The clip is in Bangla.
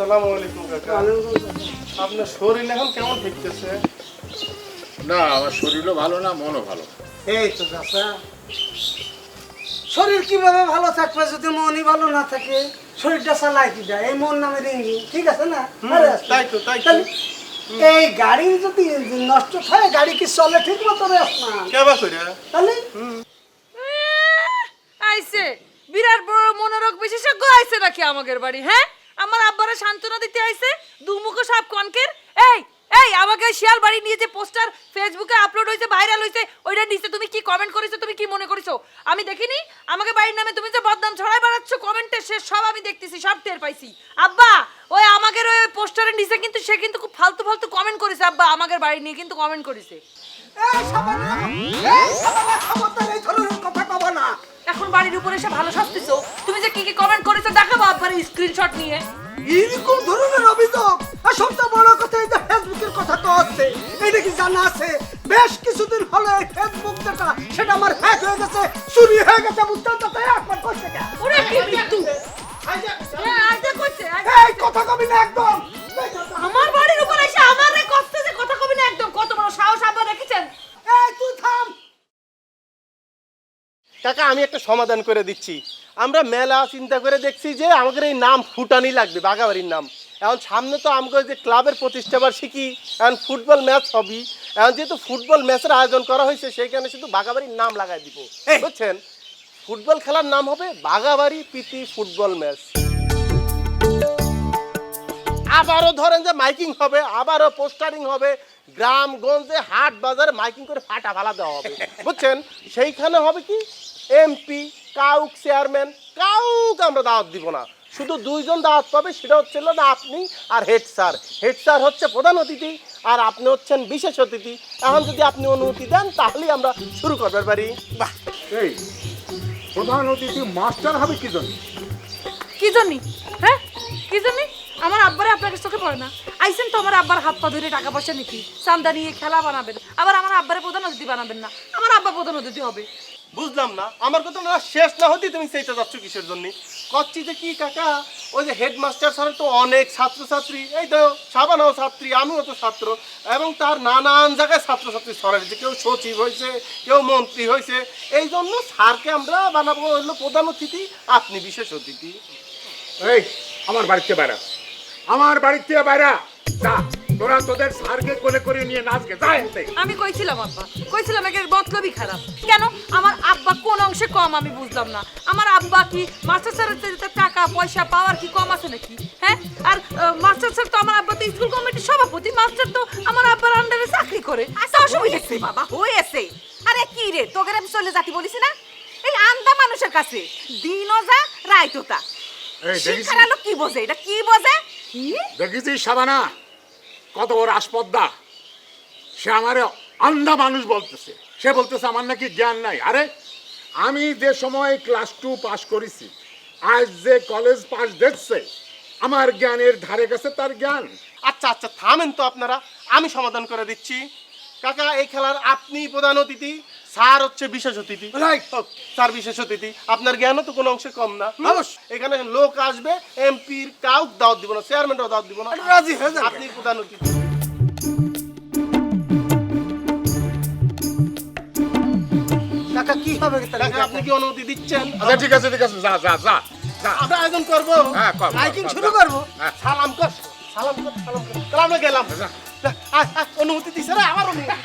আসসালামু আলাইকুম কাকা। আপনার শরীর এখন কেমন ঠেকতেছে? না, আমার শরীরও ভালো না, মনও ভালো। এই তো চাচা, শরীর কিভাবে ভালো থাকবে যদি মনই ভালো না থাকে? শরীরটা চালায় কি যায়? এই মন নামের ইঞ্জিন, ঠিক আছে না? আরে আস্তে। তাই তো। তাহলে এই গাড়ির যদি ইঞ্জিন নষ্ট হয়, গাড়ি কি চলে ঠিক মতো রে না? কেবা কইরা? তাহলে আইছে বিরাট বড় মনোরোগ বিশেষজ্ঞ আইছে নাকি আমাদের বাড়ি? হ্যাঁ, আমার আব্বারে সান্ত্বনা দিতে আইছে দুমুখো সাপ কনকের। এই এই আমাকে শিয়াল বাড়ি নিয়ে যে পোস্টার ফেসবুকে আপলোড হইছে, ভাইরাল হইছে, ওইটা নিচে তুমি কি কমেন্ট করেছো? তুমি কি মনে করেছো আমি দেখিনি? আমাকে বাড়ির নামে তুমি যে বদনাম ছড়াই বেড়াচ্ছ কমেন্টে, সে সব আমি দেখতেছি, সব টের পাইছি। আব্বা, ওই আমাদের ওই পোস্টারের নিচে কিন্তু সে কিন্তু খুব ফালতু ফালতু কমেন্ট করেছে। আব্বা আমাদের বাড়ি নিয়ে কিন্তু কমেন্ট করেছে। এই সাবানা, খবরদার এই ধরনের কথা কব না। এখন বাড়ির উপরে এসে ভালো শাস্তিছো। তুমি যে কি কি কমেন্ট করেছো দেখাবো আব্বার স্ক্রিনশট নিয়ে। এরকম ধরনের অভিযোগ, আর সবচেয়ে বড় কথা এই যে ফেসবুকের কথা তো আছে, এটা কি জানা আছে? বেশ কিছুদিন হলো এই ফেসবুক যেটা, সেটা আমার হ্যাক হয়ে গেছে, চুরি হয়ে গেছে, বুঝতেন তো? তাই একবার কইছে কে? ওরে কি মৃত্যু! আইতে কইছে, এই কথা কবি না একদম। আমার বাড়ির উপর এসে আমারে কষ্ট যে কথা কবি না একদম। কত বড় সাহস আব্বা, দেখেছেন? এই তুই থাম। কাকা, আমি একটা সমাধান করে দিচ্ছি। আমরা মেলা চিন্তা করে দেখছি যে আমাদের এই নাম ফুটানি লাগবে, বাগাবাড়ির নাম। এখন সামনে তো আমাকে যে ক্লাবের প্রতিষ্ঠা বার্ষিকী, এখন ফুটবল ম্যাচ হবি। এখন যেহেতু ফুটবল ম্যাচের আয়োজন করা হয়েছে, সেইখানে শুধু বাগাবাড়ির নাম লাগাই দিব, বুঝছেন? ফুটবল খেলার নাম হবে বাগাবাড়ি প্রীতি ফুটবল ম্যাচ। আবারও ধরেন যে মাইকিং হবে, আবারও পোস্টারিং হবে, গ্রামগঞ্জে হাট বাজারে মাইকিং করে ফাটা ফালা দেওয়া হবে, বুঝছেন? সেইখানে হবে কি, এমপি কাউক চেয়ারম্যান কাউকে আমরা দাওয়াত দিব না, শুধু দুইজন দাওয়াত পাবে, সেটা হচ্ছে না আপনি আর হেড স্যার। হেড স্যার হচ্ছে প্রধান অতিথি আর আপনি হচ্ছেন বিশেষ অতিথি। এখন যদি আপনি অনুমতি দেন তাহলেই আমরা শুরু করতে পারি। বাহ, এই প্রধান অতিথি মাস্টার হবে কি জন্য? কি জানি? হ্যাঁ, কি জানি? আমার আব্বারে আপনার কাছে চোখে পড়ে না? আইসেন তো আমার আব্বার হাত পা ধরে টাকা পয়সা নিতে, চান্দা নিয়ে খেলা বানাবেন, আবার আমার আব্বারে প্রধান অতিথি বানাবেন না। আমার আব্বা প্রধান অতিথি হবে। বুঝলাম না, আমার কথা না শেষ না হতেই তুমি সেইটা যাচ্ছ কিসের জন্য? কচ্ছি যে কি কাকা, ওই যে হেডমাস্টার স্যারের তো অনেক ছাত্রছাত্রী, এই তো সাবানাও ছাত্রী, আমিও তো ছাত্র, এবং তার নানান জায়গায় ছাত্রছাত্রী ছড়াচ্ছে, কেউ সচিব হয়েছে, কেউ মন্ত্রী হয়েছে। এই জন্য স্যারকে আমরা বানাবো হলো প্রধান অতিথি, আপনি বিশেষ অতিথি। এই আমার বাড়িতে বাইরা, আমার বাড়িতে বাইরা যা, তোরা তোদের স্যারকে কোলে করে নিয়ে নাচকে যা। আমি কইছিলাম আব্বা, কইছিলাম এর মতলবই খারাপ। কেন আমার আব্বা কোন অংশে কম আমি বুঝলাম না। আমার আব্বা কি মাস্টার স্যারের টাকা পয়সা পাওয়ার কি কম আছে নাকি? হ্যাঁ, আর মাস্টার স্যার তো আমার আব্বা তো স্কুল কমিটির সভাপতি, মাস্টার তো আমার আব্বার আন্ডারে চাকরি করে। আচ্ছা অসুবিধা কি বাবা হয়েছে? আরে কি রে, তোকে আমি চলে যাতি বলিস না? এই আন্দা মানুষের কাছে দিনও যা রাইতো তা। শিক্ষার আলো কি বোঝে? এটা কি বোঝে? দেখেছিস সাবানা কত বড় আসপদ্দা? সে আমারে আন্ধা মানুষ বলতেছে, সে বলতেছে আমার নাকি জ্ঞান নাই। আরে আমি যে সময় ক্লাস 2 পাস করেছি, আজ যে কলেজ পাস দেখছে, আমার জ্ঞানের ধারে কাছে তার জ্ঞান। আচ্ছা আচ্ছা, থামেন তো আপনারা, আমি সমাধান করে দিচ্ছি। কাকা, এই খেলার আপনি প্রধান অতিথি, স্যার হচ্ছে বিশেষ অতিথি। হোক, স্যার বিশেষ অতিথি, আপনার জ্ঞানও তো কোনো অংশে কম না। এখানে লোক আসবে, এমপির কাউক দাওয়াত দিব না, চেয়ারম্যানরাও দাওয়াত দিব না, রাজি হয়ে যান, আপনি প্রধান অতিথি। কাকা কি হবে? কাকা, আপনি কি অনুমতি দিচ্ছেন? আচ্ছা ঠিক আছে, ঠিক আছে, যা যা যা যা। আমরা আয়োজন করবো, হ্যাঁ, কর, কর, মাইকিং কর, শুরু কর। করবো। হ্যাঁ। সালাম কর, সালাম কর, সালাম কর। তাহলে আমরা গেলাম। অনুমতি দিছে রে, আমার অনুমতি।